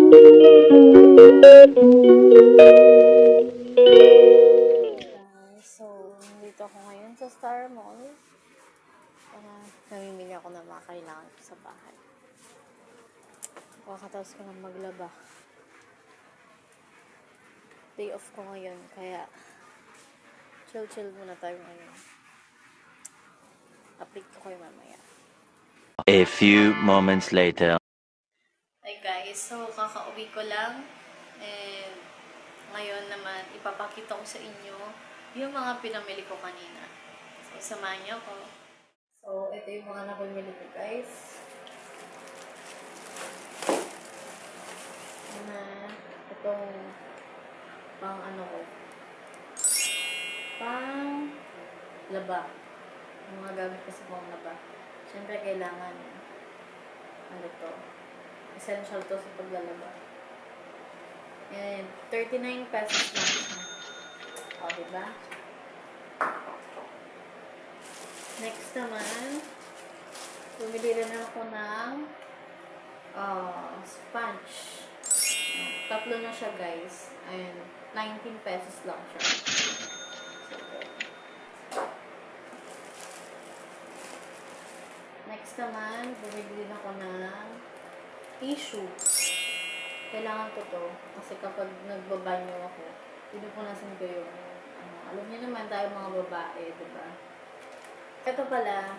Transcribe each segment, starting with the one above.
So, nandito ako ngayon sa Star Mall. Namimili ako ng mga kailangan ko sa bahay. Kakatapos ko lang maglaba. Day off ko ngayon, kaya chill muna tayo ngayon. Update ko kayo mamaya. A few moments later. Hi guys, so kakauwi ko lang. And ngayon naman, ipapakita ko sa inyo yung mga pinamili ko kanina. So, samahan niyo ako. So, ito yung mga napamili ko guys. Itong pang ano ko. Pang laba. Yung mga gamit ko sa pang laba. Siyempre, kailangan ano to. Essential to sa paglalaba. And 39 pesos lang siya. O, diba? Next naman, bumili rin ako ng sponge. Tatlo na siya guys. And 19 pesos lang siya. Next naman, bumili din ako ng tissue. Kailangan ko to. Kasi kapag nagbabanyo ako, pinupunasan ko yung alam niyo naman tayo mga babae, diba? Ito pala,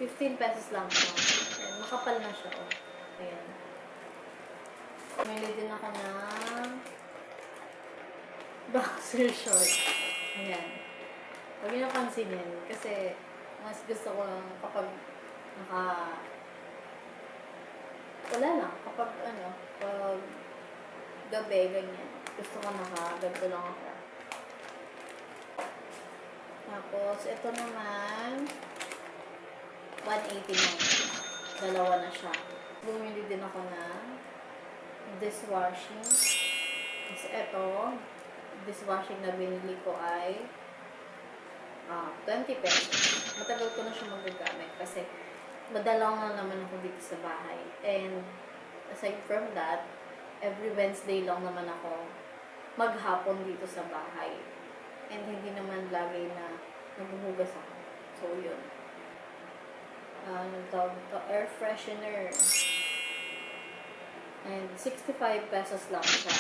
15 pesos lang siya. Ayan, makapal na siya. Oh. Ayan. Bumili din ako ng boxer short. Ayan. Huwag niyo napansinin. Kasi, mas gusto ko kapag wala lang. Kapag pag gabi, ganyan. Gusto ko ganito lang ako. Tapos, ito naman, 189. Dalawa na siya. Bumili din ako ng dishwashing. Kasi ito, dishwashing na binili ko ay 20 pesos. Matagal ko na siya magagamit kasi madalaw na naman ako dito sa bahay. And aside from that, every Wednesday lang naman ako maghapon dito sa bahay. And hindi naman lagi na naghuhugas ako. So, yun. Tawag ito, air freshener. And 65 pesos lang siya.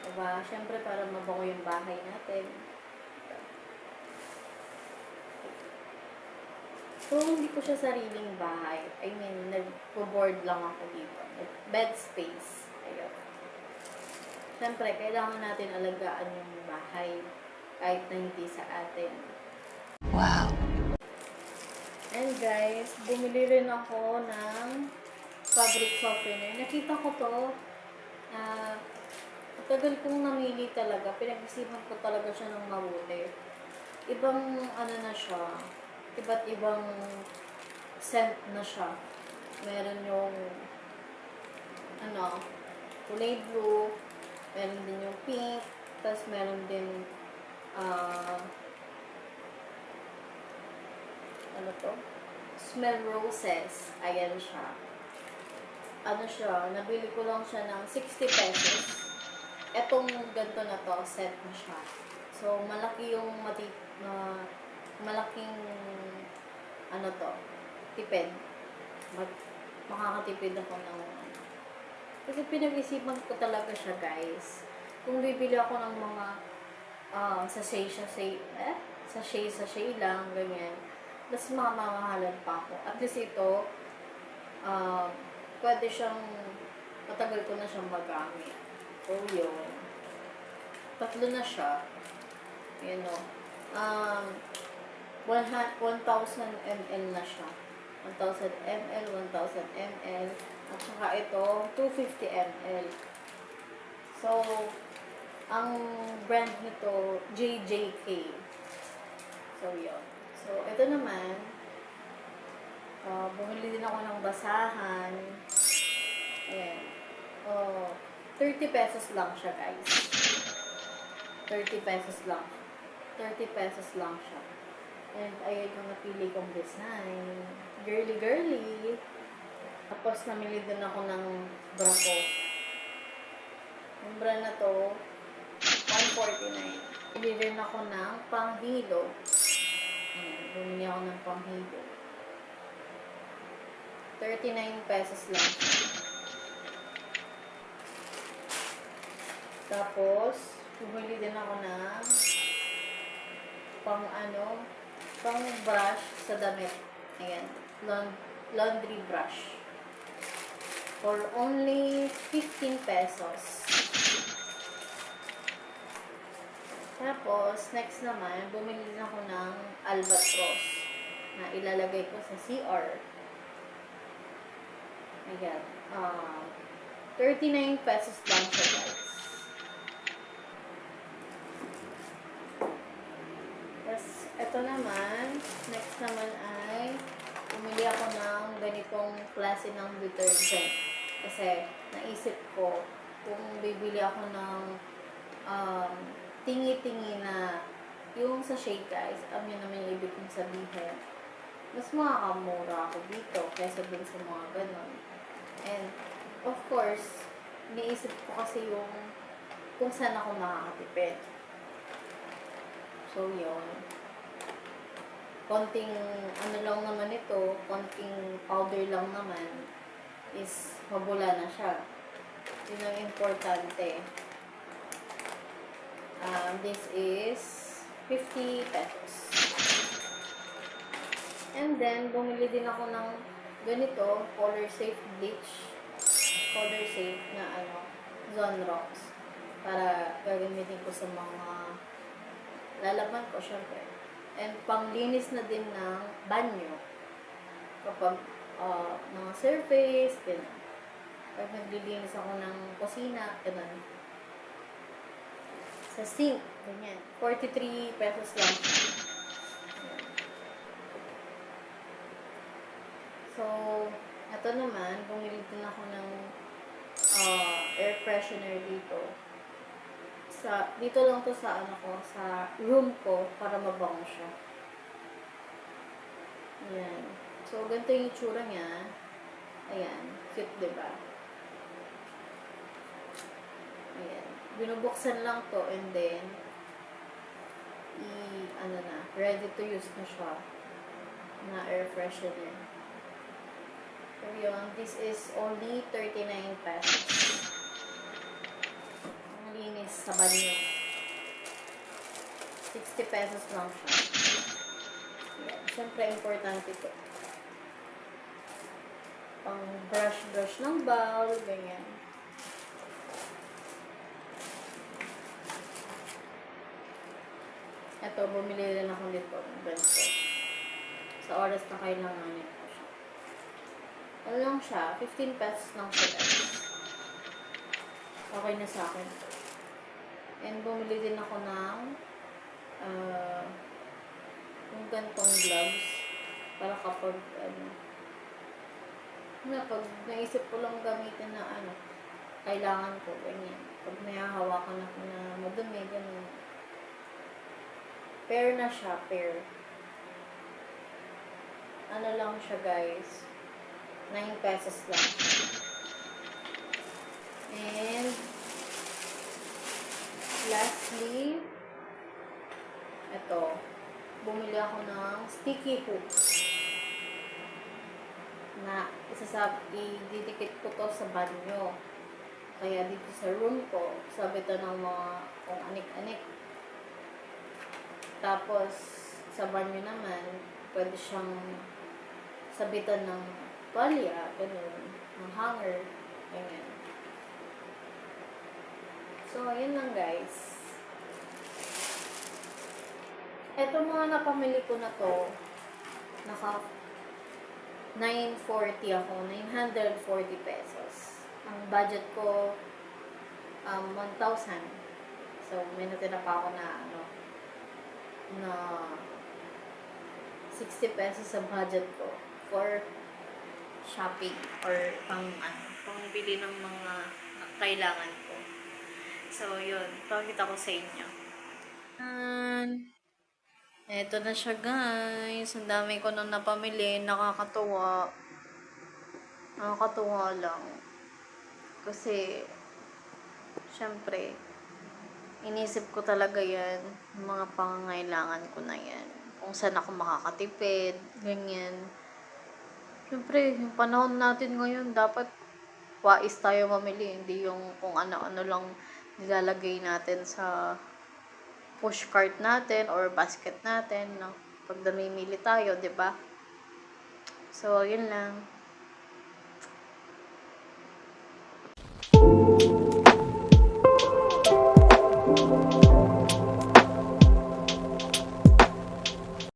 Diba? Siyempre, para mabango yung bahay natin. So, hindi ko siya sariling bahay. I mean, nagpo-board lang ako dito. Bed space. Ayun. Siyempre, kailangan natin alagaan yung bahay kahit na hindi sa atin. Wow. And guys, bumili rin ako ng fabric softener. Nakita ko to. Tagal kong namili talaga. Pinag-isipan ko talaga siya ng mabuti. Ibang na siya. Iba't ibang scent na siya. Meron yung kulay blue. Meron din yung pink. Tapos meron din smell roses. Ayan siya. Nabili ko lang siya ng 60 pesos. Etong ganito na to, set na siya. So, malaki yung malaking tipid. Makakatipid ako ng kasi pinag-isipan ko talaga siya guys. Kung bibili ako ng mga sachet lang, ganyan, mas mamamahalan pa ako. At least ito, pwede siyang, matagal ko na siyang magamit. So, yun. Tatlo na siya. Ayan o. 1,000 ml na siya. 1,000 ml, 1,000 ml. At saka ito, 250 ml. So, ang brand nito, JJK. So, yun. So, ito naman, bumili din ako ng basahan. Ayan. 30 pesos lang siya, guys. 30 pesos lang. 30 pesos lang siya. And, ayan yung napili kong design. Girly. Tapos, namili din ako ng bra ko. Yung bra na to, 149. Bili rin ako ng panghilo. Ayan, bumili ako ng panghilo. 39 pesos lang. Tapos, bumili din ako ng pang brush sa damit. Ayan, laundry brush. For only 15 pesos. Tapos, next naman, bumili din ako ng albatross na ilalagay ko sa CR. Ayan. 39 pesos lang siya, guys. Tapos, ito naman, next naman ay bumili ako ng ganitong klase ng detergent. Kasi, naisip ko, kung bibili ako ng tingi-tingi na yung sa shade, guys, yun naman yung ibig kong sabihin. Mas makakamura ako dito kaysa dun sa mga ganon. And, of course, iniisip ko kasi yung kung saan ako makakatipid. So, yun. Konting, lang naman ito, konting powder lang naman, is mabula na siya. Yun ang importante. This is 50 pesos. And then, bumili din ako ng ganito, color safe bleach. Color safe na Zonrox. Para gagamitin ko sa mga lalaban ko, syempre. And panglinis na din ng banyo. Kapag mga surface, gano'n. Pag naglilinis ako ng kusina, gano'n. Sa sink, ganyan. 43 pesos lang. So, ito naman, bumili din ako ng air freshener dito. Dito lang to sa sa room ko para mabango siya. Ayan. So, ganito yung itsura niya. Ayan. Cute, diba? Ayan. Binubuksan lang to and then ready to use na siya na air freshener. So, yun. This is only 39 pesos. Ang linis sa banyo. 60 pesos lang siya. Ayan. Siyempre, importante ito. Pang brush ng bowl, ganyan. Ito, bumili rin ako dito. Ganito. Sa oras na kailangan ko siya. Ano lang siya? 15 pesos lang siya, guys. Okay na sa akin. And bumili din ako ng yung gantong gloves. Para kapag pag naisip ko lang gamitin na kailangan ko, ganyan. Pag nahahawakan ako na madumi, ganyan. Pair na siya, pair. Ano lang siya, guys. 9 pesos lang. And, lastly, ito. Bumili ako ng sticky hook. Na ididikit ko to sa banyo. Kaya dito sa room ko, sabitan ng mga kung anik-anik. Tapos, sa banyo naman, pwede siyang sabitan ng palya, ganun, ng hanger, ganyan. So, yun lang, guys. Eto mga napamili ko na to, naka 940 ako, 940 pesos. Ang budget ko, 1,000. So, may natira pa ako na, na 60 pesos sa budget ko for shopping or pangbili ng mga kailangan ko. So, yun. Pakita ko sa inyo. Eto na siya, guys. Ang dami ko nang napamili. Nakakatuwa. Nakakatuwa lang. Kasi, syempre, inisip ko talaga yan, yung mga pangangailangan ko na yan. Kung saan ako makakatipid, ganyan. Syempre, yung panahon natin ngayon, dapat wais tayo mamili, hindi yung kung ano-ano lang nilalagay natin sa push cart natin or basket natin, no? Pag namimili tayo, 'di ba? So, yun lang.